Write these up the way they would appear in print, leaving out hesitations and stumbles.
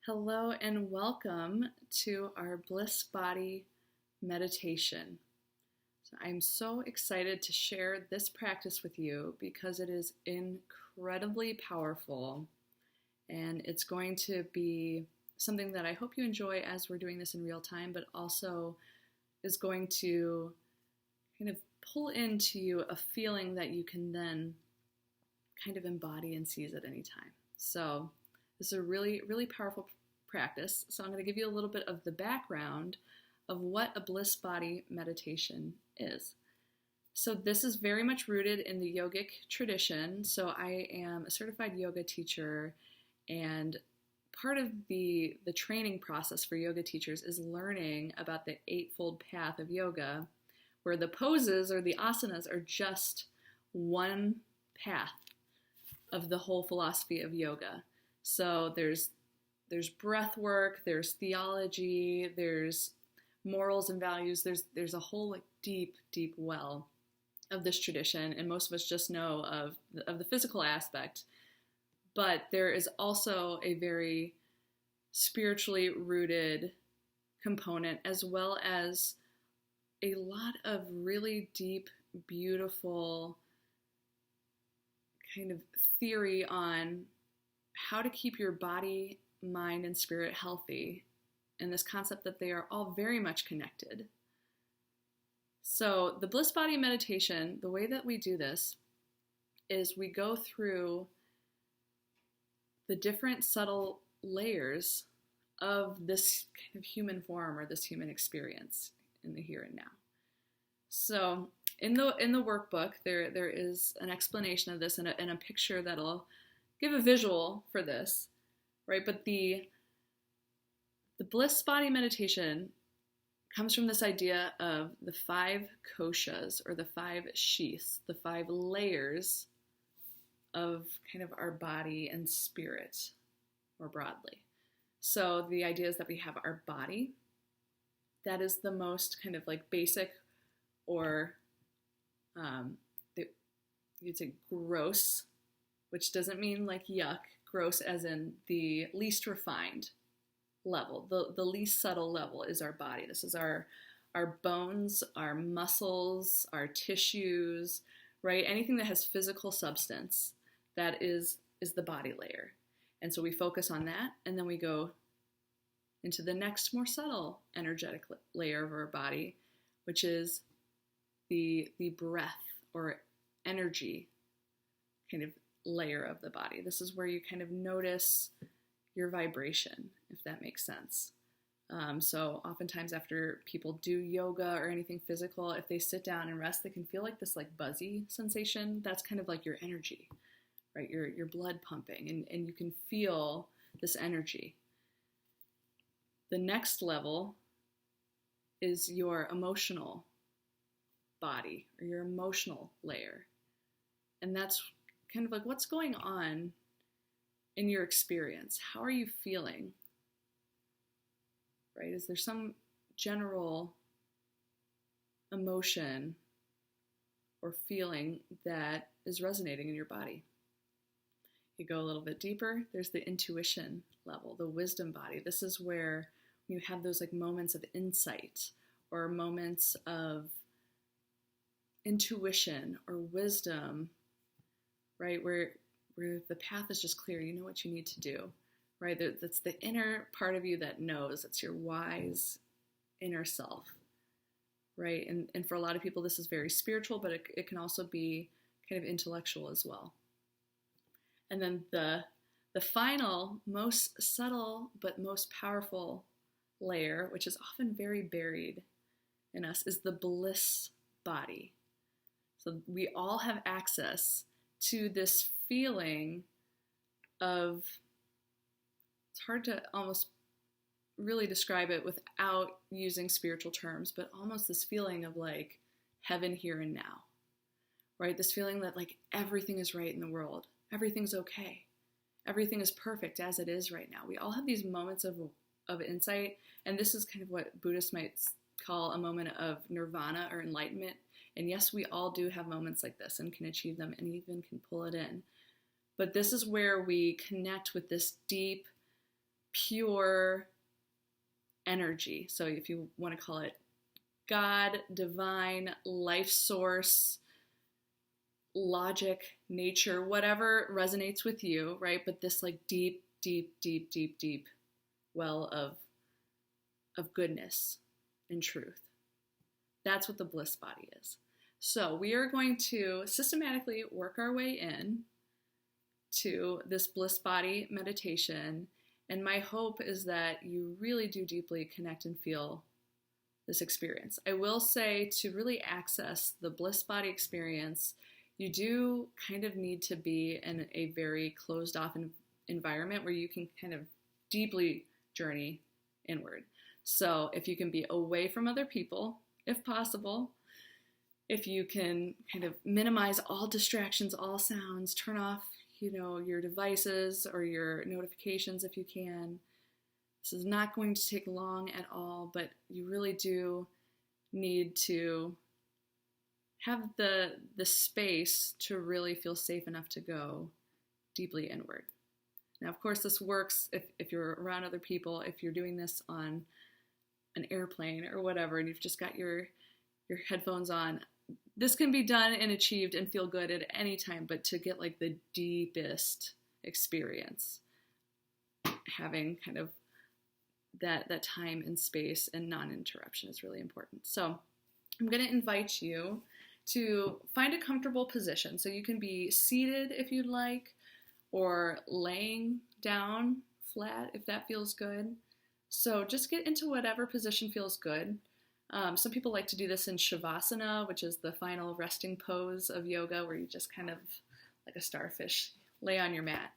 Hello and welcome to our Bliss Body meditation. I'm so excited to share this practice with you because it is incredibly powerful and it's going to be something that I hope you enjoy as we're doing this in real time, but also is going to kind of pull into you a feeling that you can then kind of embody and seize at any time. So this is a really, really powerful practice. So I'm going to give you a little bit of the background of what a bliss body meditation is. So this is very much rooted in the yogic tradition. So I am a certified yoga teacher, and part of the training process for yoga teachers is learning about the eightfold path of yoga, where the poses or the asanas are just one path of the whole philosophy of yoga. So there's breath work, there's theology, there's morals and values, there's a whole deep well of this tradition, and most of us just know of the physical aspect, but there is also a very spiritually rooted component, as well as a lot of really deep, beautiful kind of theory on how to keep your body, mind, and spirit healthy, and this concept that they are all very much connected. So the bliss body meditation, the way that we do this is we go through the different subtle layers of this kind of human form or this human experience in the here and now. So in the workbook, there is an explanation of this and a picture that'll give a visual for this. Right, but the bliss body meditation comes from this idea of the 5 koshas, or the 5 sheaths, the 5 layers of kind of our body and spirit more broadly. So the idea is that we have our body. That is the most kind of like basic, or you'd say gross, which doesn't mean like yuck. Gross as in the least refined level, the least subtle level is our body. This is our bones, our muscles, our tissues, right? Anything that has physical substance, that is the body layer. And so we focus on that, and then we go into the next more subtle energetic layer of our body, which is the breath or energy kind of layer of the body. This is where you kind of notice your vibration, if that makes sense. So oftentimes after people do yoga or anything physical, if they sit down and rest, they can feel like this like buzzy sensation. That's kind of like your energy, right? Your blood pumping, and you can feel this energy. The next level is your emotional body, or your emotional layer. And that's kind of like what's going on in your experience. How are you feeling? Right? Is there some general emotion or feeling that is resonating in your body? You go a little bit deeper, there's the intuition level, the wisdom body. This is where you have those like moments of insight or moments of intuition or wisdom, right? Where the path is just clear. You know what you need to do, right? That's the inner part of you that knows. It's your wise inner self, right? And for a lot of people, this is very spiritual, but it can also be kind of intellectual as well. And then the final, most subtle, but most powerful layer, which is often very buried in us, is the bliss body. So we all have access to this feeling of, it's hard to almost really describe it without using spiritual terms, but almost this feeling of like heaven here and now, right? This feeling that like everything is right in the world. Everything's okay. Everything is perfect as it is right now. We all have these moments of insight, and this is kind of what Buddhists might call a moment of nirvana or enlightenment. And yes, we all do have moments like this and can achieve them and even can pull it in. But this is where we connect with this deep pure energy. So if you want to call it God, divine, life source, logic, nature, whatever resonates with you, right? But this like deep, deep, deep, deep, deep well of goodness and truth. That's what the bliss body is. So we are going to systematically work our way in to this bliss body meditation. And my hope is that you really do deeply connect and feel this experience. I will say, to really access the bliss body experience, you do kind of need to be in a very closed off environment where you can kind of deeply journey inward. So if you can be away from other people, if possible, if you can kind of minimize all distractions, all sounds, turn off, your devices or your notifications if you can. This is not going to take long at all, but you really do need to have the space to really feel safe enough to go deeply inward. Now, of course, this works if you're around other people, if you're doing this on an airplane or whatever, and you've just got your headphones on. This can be done and achieved and feel good at any time, but to get like the deepest experience, having kind of that time and space and non-interruption is really important. So I'm going to invite you to find a comfortable position. So you can be seated if you'd like, or laying down flat if that feels good. So just get into whatever position feels good. Some people like to do this in Shavasana, which is the final resting pose of yoga, where you just kind of, like a starfish, lay on your mat.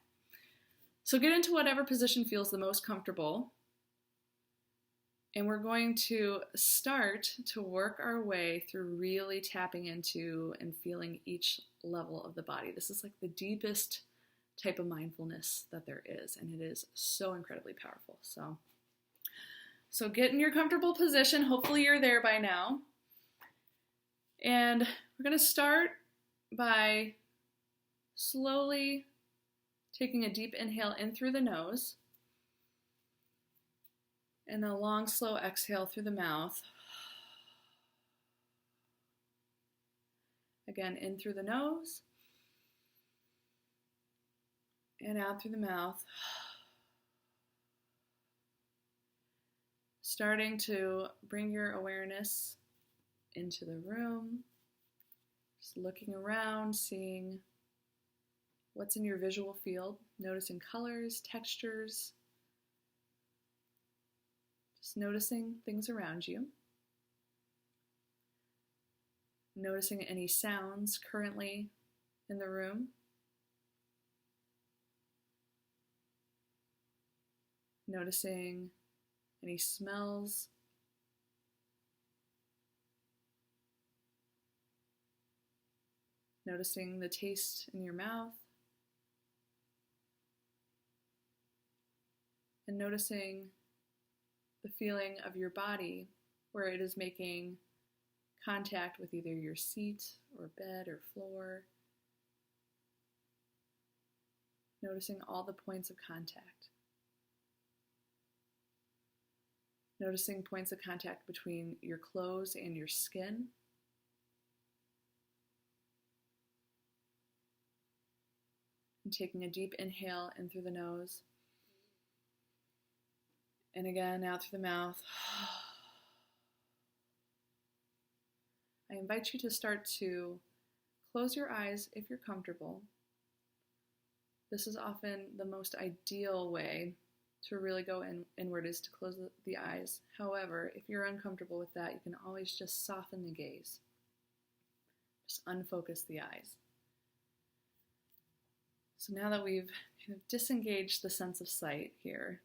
So get into whatever position feels the most comfortable. And we're going to start to work our way through really tapping into and feeling each level of the body. This is like the deepest type of mindfulness that there is, and it is so incredibly powerful. So get in your comfortable position. Hopefully you're there by now. And we're going to start by slowly taking a deep inhale in through the nose and a long, slow exhale through the mouth. Again, in through the nose and out through the mouth. Starting to bring your awareness into the room, just looking around, seeing what's in your visual field, noticing colors, textures, just noticing things around you, noticing any sounds currently in the room, noticing any smells, noticing the taste in your mouth, and noticing the feeling of your body where it is making contact with either your seat or bed or floor. Noticing all the points of contact. Noticing points of contact between your clothes and your skin. And taking a deep inhale in through the nose. And again, out through the mouth. I invite you to start to close your eyes if you're comfortable. This is often the most ideal way to really go inward, is to close the eyes. However, if you're uncomfortable with that, you can always just soften the gaze. Just unfocus the eyes. So now that we've kind of disengaged the sense of sight here,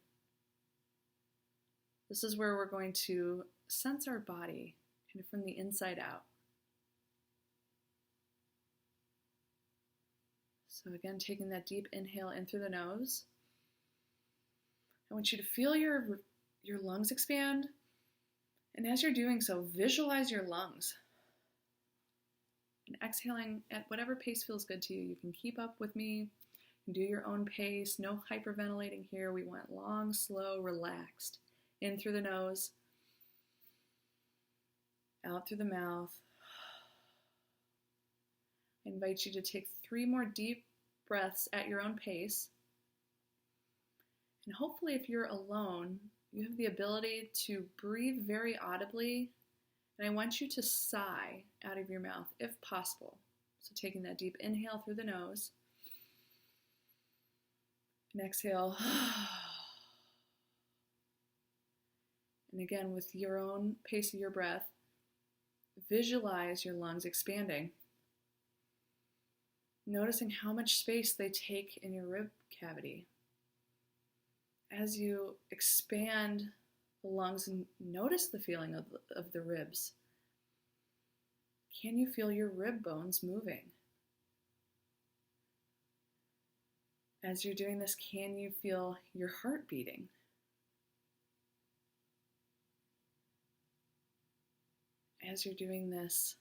this is where we're going to sense our body kind of from the inside out. So again, taking that deep inhale in through the nose. I want you to feel your lungs expand. And as you're doing so, visualize your lungs. And exhaling at whatever pace feels good to you. You can keep up with me. Do your own pace, no hyperventilating here. We want long, slow, relaxed. In through the nose, out through the mouth. I invite you to take 3 more deep breaths at your own pace. And hopefully, if you're alone, you have the ability to breathe very audibly. And I want you to sigh out of your mouth if possible. So taking that deep inhale through the nose. And exhale. And again, with your own pace of your breath, visualize your lungs expanding. Noticing how much space they take in your rib cavity. As you expand the lungs, and notice the feeling of the ribs. Can you feel your rib bones moving? As you're doing this, can you feel your heart beating? As you're doing this,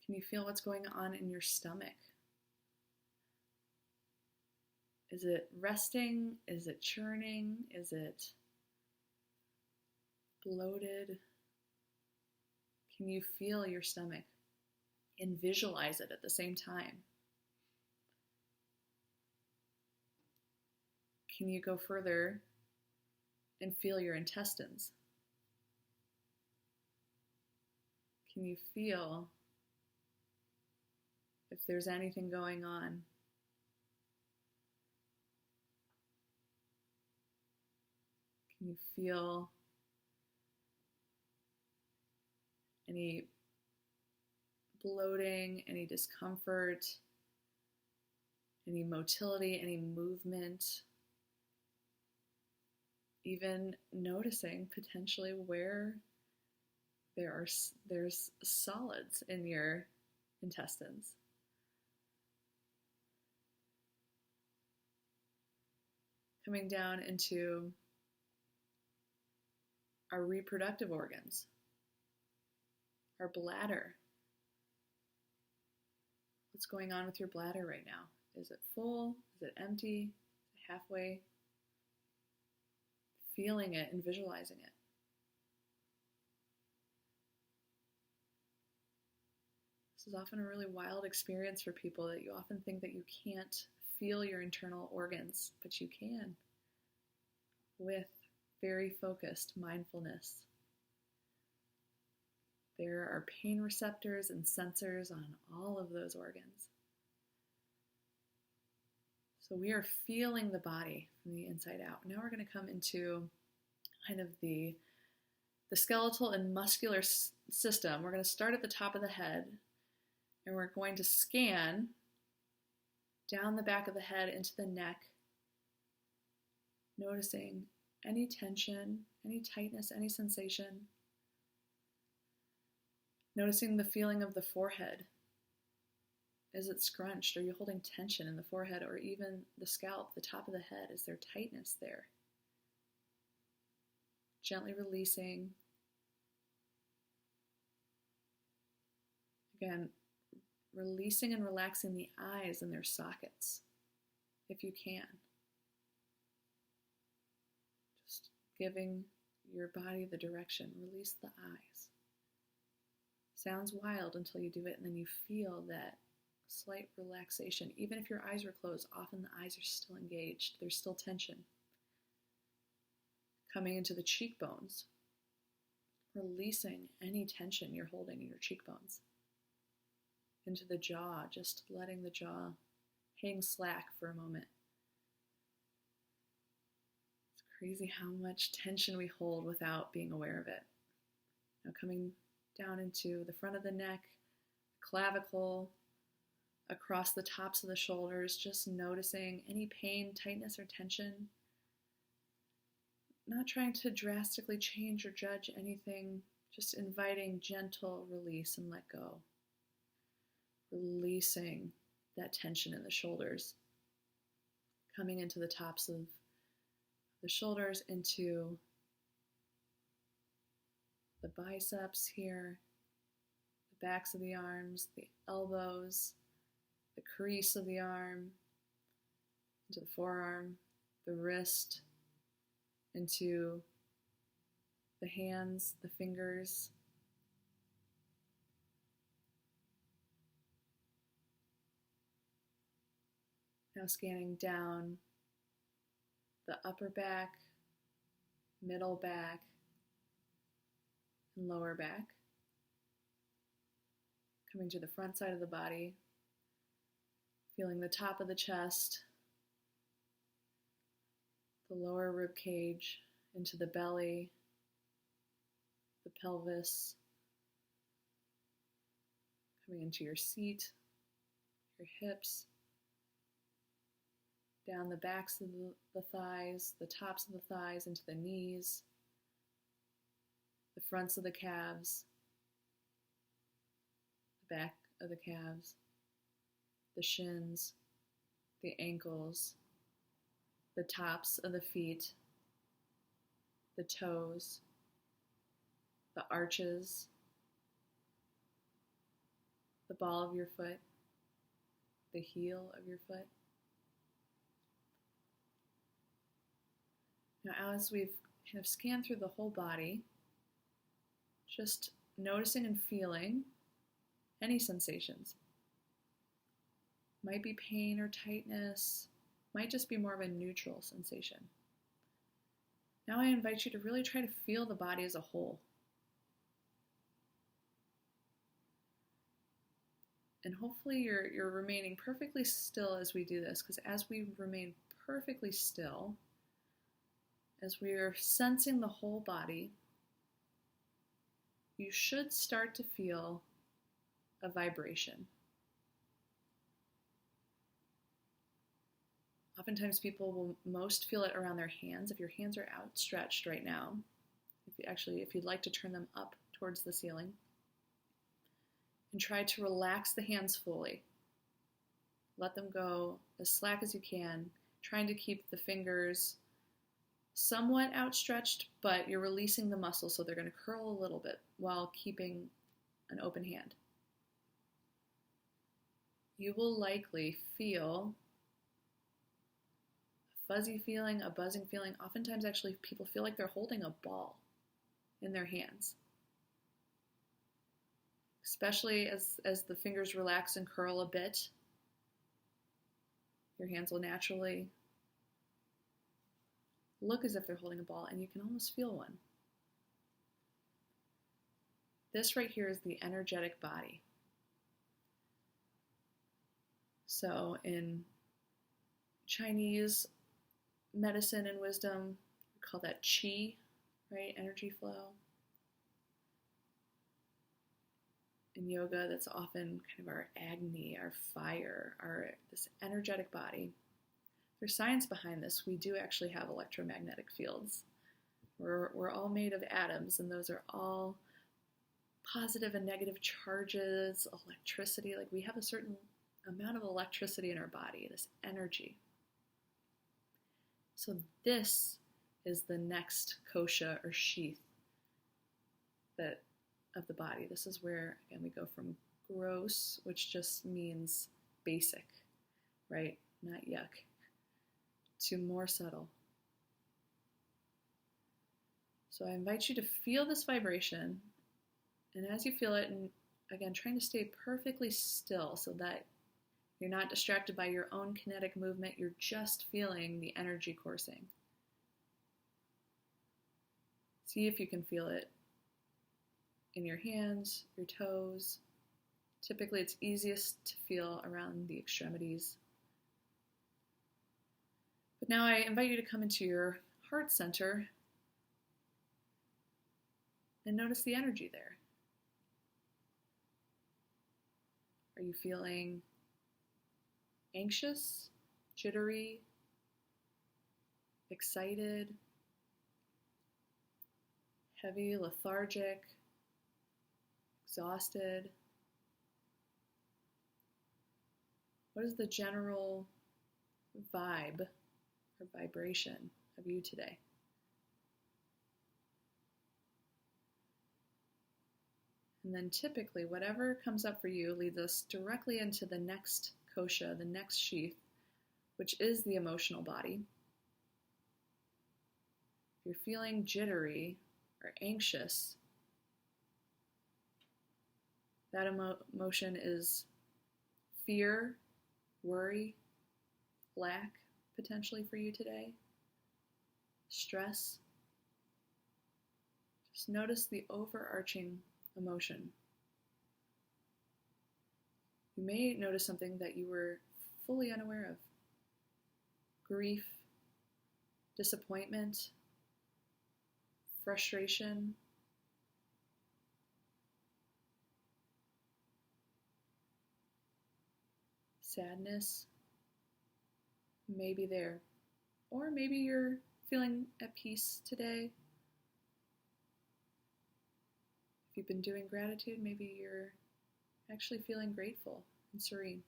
can you feel what's going on in your stomach? Is it resting? Is it churning? Is it bloated? Can you feel your stomach and visualize it at the same time? Can you go further and feel your intestines? Can you feel if there's anything going on? Can you feel any bloating, any discomfort, any motility, any movement? Even noticing potentially where there's solids in your intestines. Coming down into our reproductive organs, our bladder. What's going on with your bladder right now? Is it full? Is it empty? Is it halfway? Feeling it and visualizing it. This is often a really wild experience for people, that you often think that you can't feel your internal organs, but you can with very focused mindfulness. There are pain receptors and sensors on all of those organs. So we are feeling the body from the inside out. Now we're going to come into kind of the skeletal and muscular system. We're going to start at the top of the head, and we're going to scan down the back of the head into the neck, noticing any tension, any tightness, any sensation. Noticing the feeling of the forehead. Is it scrunched? Are you holding tension in the forehead, or even the scalp, the top of the head? Is there tightness there? Gently releasing. Again, releasing and relaxing the eyes and their sockets, if you can. Just giving your body the direction. Release the eyes. Sounds wild until you do it, and then you feel that slight relaxation. Even if your eyes are closed, often the eyes are still engaged. There's still tension. Coming into the cheekbones, releasing any tension you're holding in your cheekbones. Into the jaw, just letting the jaw hang slack for a moment. It's crazy how much tension we hold without being aware of it. Now coming down into the front of the neck, clavicle, across the tops of the shoulders, just noticing any pain, tightness, or tension. Not trying to drastically change or judge anything, just inviting gentle release and let go. Releasing that tension in the shoulders. Coming into the tops of the shoulders, into the biceps here, the backs of the arms, the elbows, the crease of the arm, into the forearm, the wrist, into the hands, the fingers. Now scanning down the upper back, middle back, and lower back. Coming to the front side of the body, feeling the top of the chest, the lower rib cage, into the belly, the pelvis, coming into your seat, your hips, down the backs of the thighs, the tops of the thighs into the knees, the fronts of the calves, the back of the calves, the shins, the ankles, the tops of the feet, the toes, the arches, the ball of your foot, the heel of your foot. Now, as we've kind of scanned through the whole body, just noticing and feeling any sensations. Might be pain or tightness, might just be more of a neutral sensation. Now I invite you to really try to feel the body as a whole. And hopefully you're remaining perfectly still as we do this, because as we remain perfectly still, as we are sensing the whole body, you should start to feel a vibration. Oftentimes people will most feel it around their hands. If your hands are outstretched right now, if you'd like to turn them up towards the ceiling, and try to relax the hands fully. Let them go as slack as you can, trying to keep the fingers somewhat outstretched, but you're releasing the muscle, so they're going to curl a little bit while keeping an open hand. You will likely feel a fuzzy feeling, a buzzing feeling. Oftentimes, actually, people feel like they're holding a ball in their hands, especially as the fingers relax and curl a bit. Your hands will naturally look as if they're holding a ball, and you can almost feel one. This right here is the energetic body. So in Chinese medicine and wisdom, we call that qi, right? Energy flow. In yoga, that's often kind of our agni, our fire, this energetic body. There's science behind this. We do actually have electromagnetic fields. We're all made of atoms, and those are all positive and negative charges, electricity. Like, we have a certain amount of electricity in our body, this energy. So this is the next kosha or sheath of the body. This is where, again, we go from gross, which just means basic, right? Not yuck, to more subtle. So I invite you to feel this vibration, and as you feel it, and again, trying to stay perfectly still so that you're not distracted by your own kinetic movement, you're just feeling the energy coursing. See if you can feel it in your hands, your toes. Typically, it's easiest to feel around the extremities. But now I invite you to come into your heart center and notice the energy there. Are you feeling anxious, jittery, excited, heavy, lethargic, exhausted? What is the general vibe or vibration of you today? And then typically, whatever comes up for you leads us directly into the next kosha, the next sheath, which is the emotional body. If you're feeling jittery or anxious, that emotion is fear, worry, lack potentially for you today, stress. Just notice the overarching emotion. You may notice something that you were fully unaware of. Grief, disappointment, frustration, sadness may be there. Or maybe you're feeling at peace today. If you've been doing gratitude, maybe you're actually feeling grateful and serene.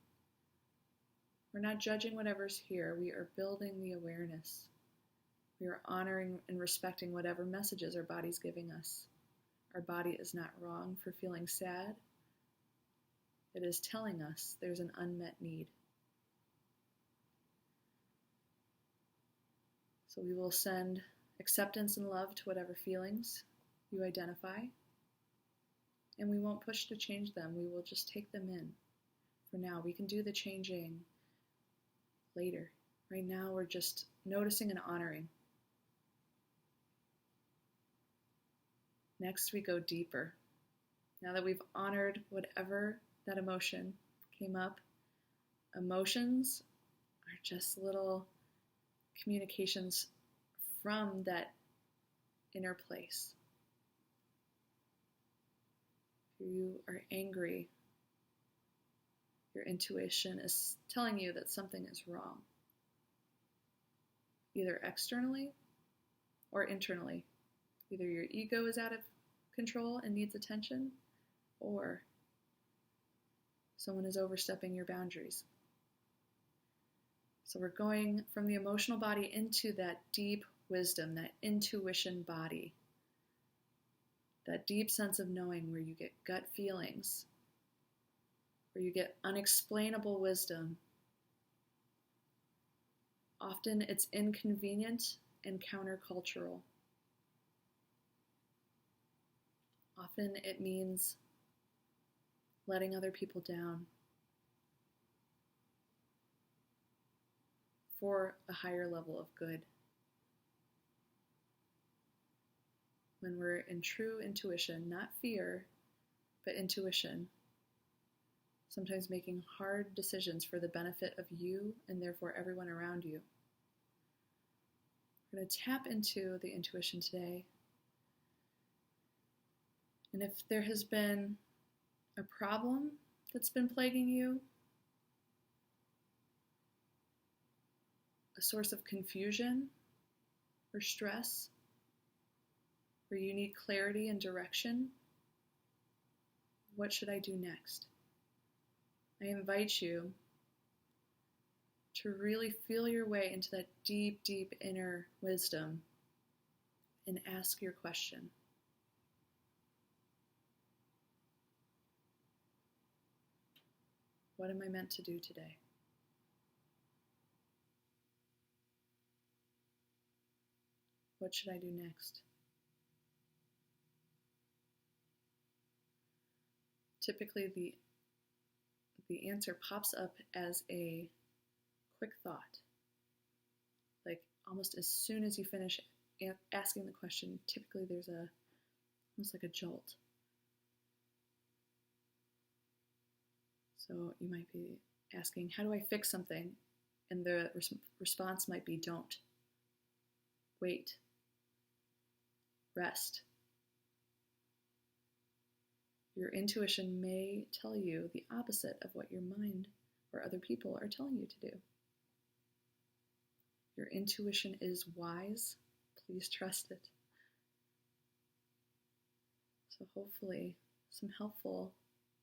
We're not judging whatever's here. We are building the awareness. We are honoring and respecting whatever messages our body's giving us. Our body is not wrong for feeling sad. It is telling us there's an unmet need. So we will send acceptance and love to whatever feelings you identify, and we won't push to change them. We will just take them in. For now, we can do the changing later. Right now, we're just noticing and honoring. Next, we go deeper. Now that we've honored whatever that emotion came up, emotions are just little communications from that inner place. If you are angry, your intuition is telling you that something is wrong, either externally or internally. Either your ego is out of control and needs attention, or someone is overstepping your boundaries. So we're going from the emotional body into that deep wisdom, that intuition body, that deep sense of knowing where you get gut feelings, where you get unexplainable wisdom. Often it's inconvenient and countercultural. Often it means letting other people down for a higher level of good. When we're in true intuition, not fear, but intuition, sometimes making hard decisions for the benefit of you and therefore everyone around you. We're going to tap into the intuition today. And if there has been a problem that's been plaguing you, a source of confusion or stress, where you need clarity and direction, what should I do next? I invite you to really feel your way into that deep, deep inner wisdom and ask your question. What am I meant to do today? What should I do next? Typically, the answer pops up as a quick thought. Like almost as soon as you finish asking the question, typically there's almost like a jolt. So you might be asking, how do I fix something? And the response might be, don't. Wait. Rest. Your intuition may tell you the opposite of what your mind or other people are telling you to do. Your intuition is wise. Please trust it. So hopefully some helpful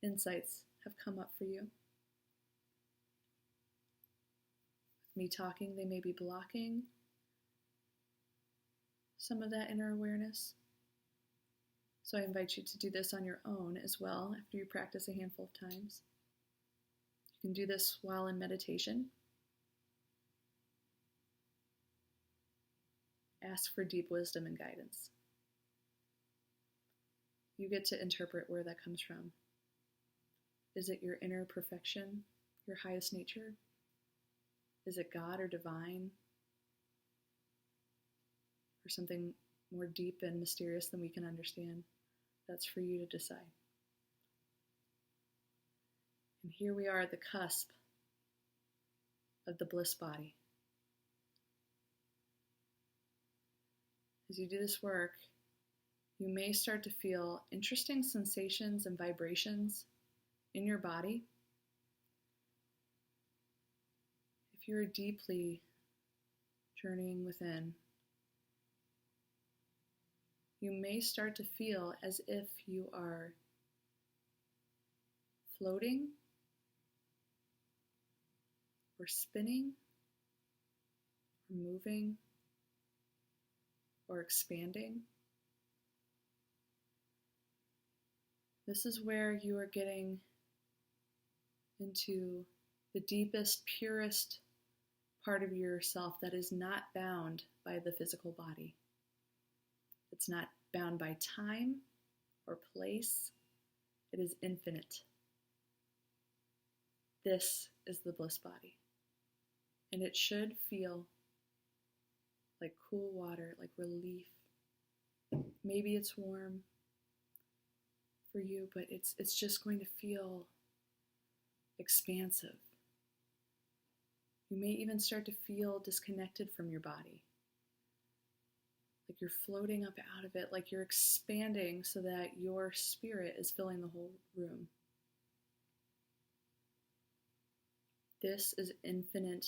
insights have come up for you. With me talking, they may be blocking some of that inner awareness. So I invite you to do this on your own as well after you practice a handful of times. You can do this while in meditation. ask for deep wisdom and guidance. You get to interpret where that comes from. Is it your inner perfection, your highest nature? Is it God or divine? Or something more deep and mysterious than we can understand? That's for you to decide. And here we are at the cusp of the bliss body. As you do this work, you may start to feel interesting sensations and vibrations in your body. If you're deeply journeying within, you may start to feel as if you are floating or spinning or moving or expanding. This is where you are getting into the deepest, purest part of yourself that is not bound by the physical body. It's not bound by time or place. It is infinite. This is the bliss body. And it should feel like cool water, like relief. Maybe it's warm for you, but it's just going to feel expansive. You may even start to feel disconnected from your body. Like you're floating up out of it, like you're expanding so that your spirit is filling the whole room. This is infinite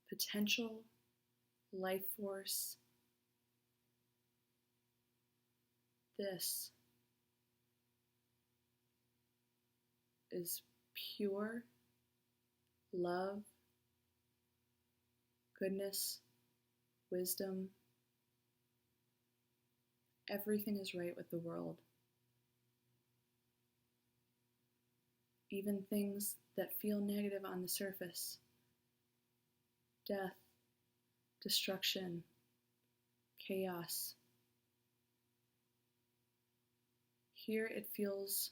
potential, life force. This is pure love, goodness, wisdom. Everything is right with the world. Even things that feel negative on the surface. Death, destruction, chaos. Here it feels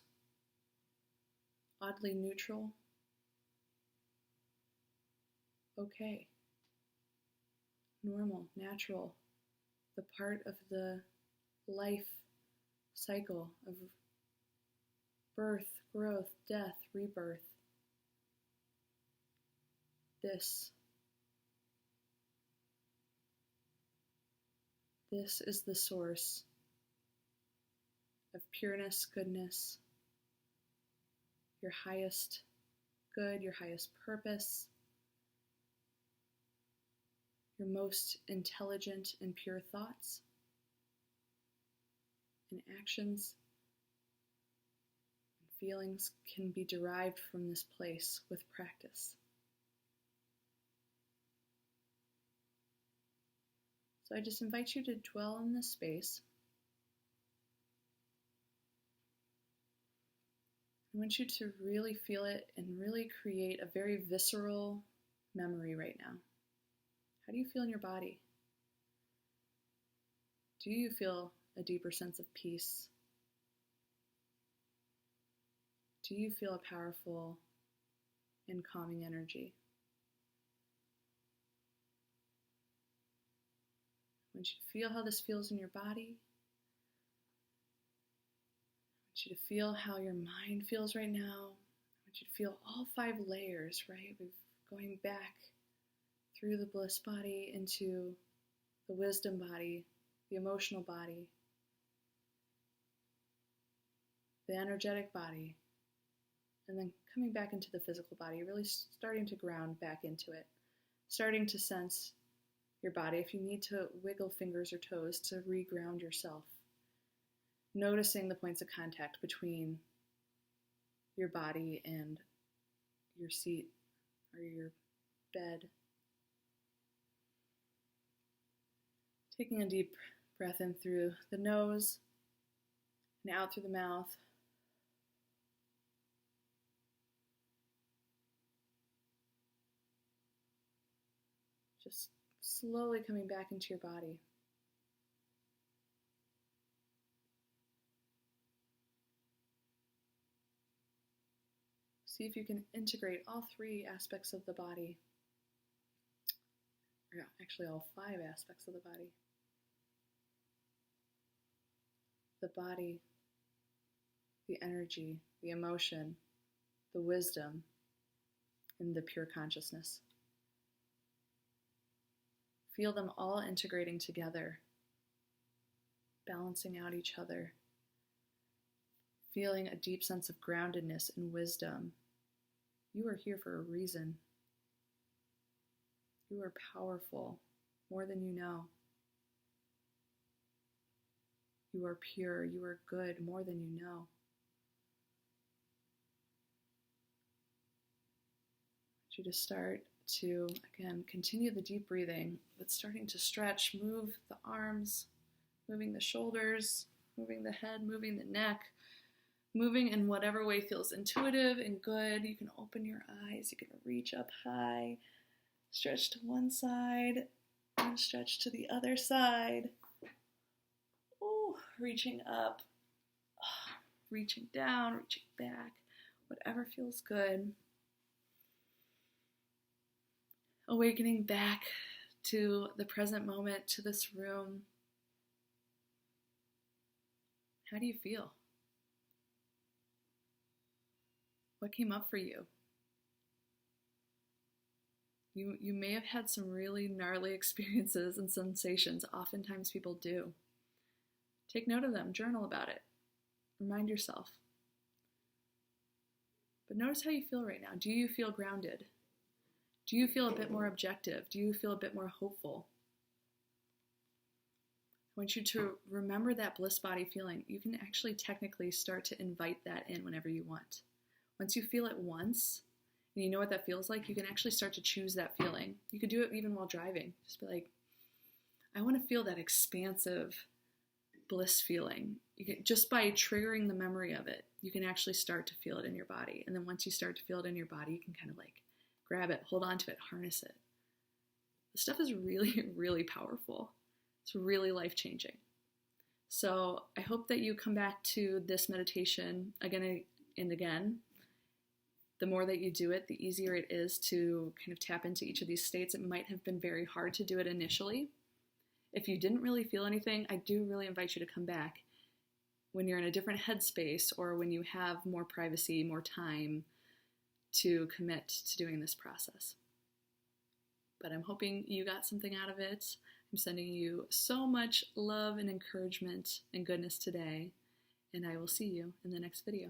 oddly neutral. Okay. Normal, natural. The part of the life cycle of birth, growth, death, rebirth. This is the source of pureness, goodness, your highest good, your highest purpose, your most intelligent and pure thoughts and actions and feelings can be derived from this place with practice. So I just invite you to dwell in this space. I want you to really feel it and really create a very visceral memory right now. How do you feel in your body? Do you feel a deeper sense of peace? Do you feel a powerful and calming energy? I want you to feel how this feels in your body. I want you to feel how your mind feels right now. I want you to feel all 5 layers, right? We're going back through the bliss body into the wisdom body, the emotional body, the energetic body, and then coming back into the physical body, really starting to ground back into it, starting to sense your body. If you need to wiggle fingers or toes to reground yourself, noticing the points of contact between your body and your seat or your bed. Taking a deep breath in through the nose and out through the mouth. Just slowly coming back into your body. See if you can integrate all 3 aspects of the body. Or actually all 5 aspects of the body. The body, the energy, the emotion, the wisdom, and the pure consciousness. Feel them all integrating together, balancing out each other, feeling a deep sense of groundedness and wisdom. You are here for a reason. You are powerful, more than you know. You are pure, you are good, more than you know. I want you to start to, again, continue the deep breathing, but starting to stretch, move the arms, moving the shoulders, moving the head, moving the neck, moving in whatever way feels intuitive and good. You can open your eyes, you can reach up high, stretch to one side, and stretch to the other side. Ooh, reaching up, reaching down, reaching back, whatever feels good. Awakening back to the present moment, to this room. How do you feel? What came up for you? You may have had some really gnarly experiences and sensations. Oftentimes people do. Take note of them, journal about it. Remind yourself. But notice how you feel right now. Do you feel grounded? Do you feel a bit more objective? Do you feel a bit more hopeful? I want you to remember that bliss body feeling. You can actually technically start to invite that in whenever you want. Once you feel it once, and you know what that feels like, you can actually start to choose that feeling. You could do it even while driving. Just be like, I want to feel that expansive bliss feeling. Just by triggering the memory of it, you can actually start to feel it in your body. And then once you start to feel it in your body, you can kind of like grab it, hold on to it, harness it. This stuff is really, really powerful. It's really life-changing. So I hope that you come back to this meditation again and again. The more that you do it, the easier it is to kind of tap into each of these states. It might have been very hard to do it initially. If you didn't really feel anything, I do really invite you to come back when you're in a different headspace or when you have more privacy, more time to commit to doing this process. But I'm hoping you got something out of it. I'm sending you so much love and encouragement and goodness today, and I will see you in the next video.